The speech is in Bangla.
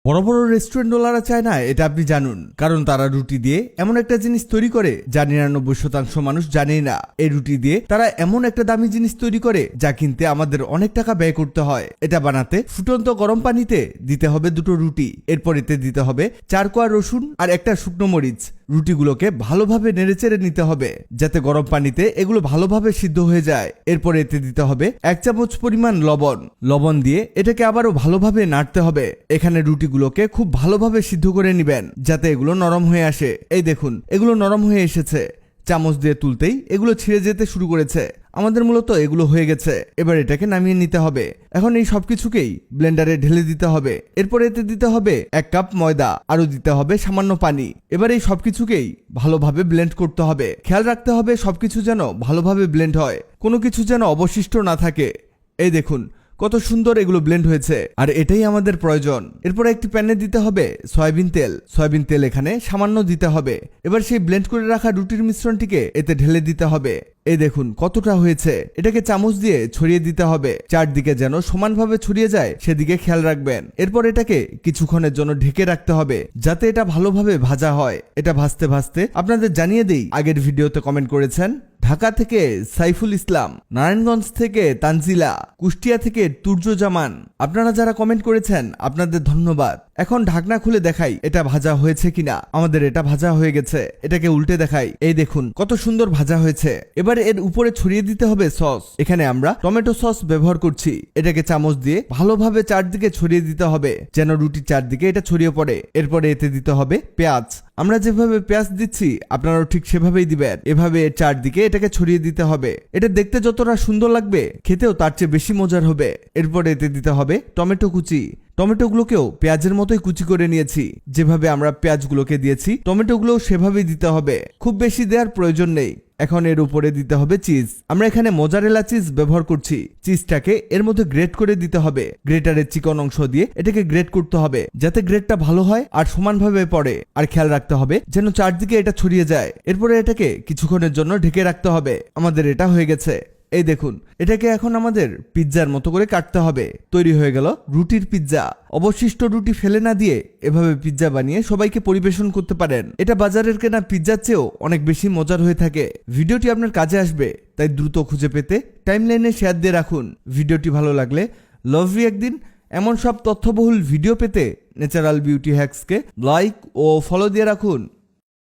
বড় বড় রেস্টুরেন্টওয়ালারা চায় না এটা আপনি জানুন, কারণ তারা রুটি দিয়ে এমন একটা জিনিস তৈরি করে যা 99% মানুষ জানেই না। এই রুটি দিয়ে তারা এমন একটা দামি জিনিস তৈরি করে যা কিনতে আমাদের অনেক টাকা ব্যয় করতে হয়। এটা বানাতে ফুটন্ত গরম পানিতে দিতে হবে 2টো রুটি, এরপর এতে দিতে হবে 4 কোয়া রসুন আর একটা শুকনো মরিচ। রুটিগুলোকে ভালোভাবে নেড়েচেড়ে নিতে হবে যাতে গরম পানিতে এগুলো ভালোভাবে সিদ্ধ হয়ে যায়। এরপর এতে দিতে হবে 1 চামচ পরিমাণ লবণ দিয়ে এটাকে আবারও ভালোভাবে নাড়তে হবে। এখানে রুটিগুলোকে খুব ভালোভাবে সিদ্ধ করে নেবেন যাতে এগুলো নরম হয়ে আসে। এই দেখুন এগুলো নরম হয়ে এসেছে। চামচ দিয়ে তুলতেই এগুলো ছিঁড়ে যেতে শুরু করেছে। আমাদের মূলত এগুলো হয়ে গেছে। এবার এটাকে নামিয়ে নিতে হবে। এখন এই সবকিছুকেই ব্লেন্ডারে ঢেলে দিতে হবে। এরপর এতে দিতে হবে 1 কাপ ময়দা, আরো দিতে হবে সামান্য পানি। এবার এই সবকিছুকেই ভালোভাবে ব্লেন্ড করতে হবে। খেয়াল রাখতে হবে সবকিছু যেন ভালোভাবে ব্লেন্ড হয়, কোনো কিছু যেন অবশিষ্ট না থাকে। এই দেখুন কত সুন্দর এগুলো ব্লেন্ড হয়েছে, আর এটাই আমাদের প্রয়োজন। এরপর একটি প্যানে দিতে হবে সয়াবিন তেল এখানে সামান্য দিতে হবে। এবার সেই ব্লেন্ড করে রাখা রুটির মিশ্রণটিকে এতে ঢেলে দিতে হবে। এই দেখুন কতটা হয়েছে। এটাকে চামচ দিয়ে ছড়িয়ে দিতে হবে, চারদিকে যেন সমানভাবে ছড়িয়ে যায় সেদিকে খেয়াল রাখবেন। এরপর এটাকে কিছুক্ষণের জন্য ঢেকে রাখতে হবে যাতে এটা ভালোভাবে ভাজা হয়। এটা ভাজতে ভাজতে আপনাদের জানিয়ে দেই, আগের ভিডিওতে কমেন্ট করেছেন ঢাকা থেকে সাইফুল ইসলাম, নারায়ণগঞ্জ থেকে তানজিলা, কুষ্টিয়া থেকে তুর্যজামান। আপনারা যারা কমেন্ট করেছেন আপনাদের ধন্যবাদ। এখন ঢাকনা খুলে দেখাই এটা ভাজা হয়েছে কিনা। আমাদের এটা ভাজা হয়ে গেছে। এটাকে উল্টে দেখাই। এই দেখুন কত সুন্দর ভাজা হয়েছে। এবার এর উপরে ছড়িয়ে দিতে হবে সস। এখানে আমরা টমেটো সস ব্যবহার করছি। এটাকে চামচ দিয়ে ভালোভাবে চারদিকে ছড়িয়ে দিতে হবে যেন রুটির চারদিকে এটা ছড়িয়ে পড়ে। এরপরে এতে দিতে হবে পেঁয়াজ। আমরা যেভাবে পেঁয়াজ দিচ্ছি আপনারাও ঠিক সেভাবেই দিবেন। এভাবে চারদিকে এটাকে ছড়িয়ে দিতে হবে। এটা দেখতে যতটা সুন্দর লাগবে খেতেও তার চেয়ে বেশি মজার হবে। এরপরে এতে দিতে হবে টমেটো কুচি। টমেটোগুলোকেও পেঁয়াজের মতোই কুচি করে নিয়েছি। যেভাবে আমরা পেঁয়াজগুলোকে দিয়েছি টমেটোগুলোও সেভাবেই দিতে হবে, খুব বেশি দেওয়ার প্রয়োজন নেই। এখন এর উপরে দিতে হবে চিজ। আমরা এখানে মোজারেলা চিজ ব্যবহার করছি। চিজটাকে এর মধ্যে গ্রেট করে দিতে হবে। গ্রেটারের চিকন অংশ দিয়ে এটাকে গ্রেট করতে হবে যাতে গ্রেটটা ভালো হয় আর সমানভাবে পড়ে। আর খেয়াল রাখতে হবে যেন চারদিকে এটা ছড়িয়ে যায়। এরপরে এটাকে কিছুক্ষণের জন্য ঢেকে রাখতে হবে। আমাদের এটা হয়ে গেছে। এই দেখুন এটাকে এখন আমাদের পিৎজার মতো করে কাটতে হবে। তৈরি হয়ে গেল রুটির পিৎজা। অবশিষ্ট রুটি ফেলে না দিয়ে এভাবে পিৎজা বানিয়ে সবাইকে পরিবেশন করতে পারেন। এটা বাজারের কেনা পিৎজার চেয়েও অনেক বেশি মজার হয়ে থাকে। ভিডিওটি আপনার কাজে আসবে, তাই দ্রুত খুঁজে পেতে টাইমলাইনে শেয়ার দিয়ে রাখুন। ভিডিওটি ভালো লাগলে লাভ রিঅ্যাক্ট দিন। এমন সব তথ্যবহুল ভিডিও পেতে ন্যাচারাল বিউটি হ্যাক্সকে লাইক ও ফলো দিয়ে রাখুন।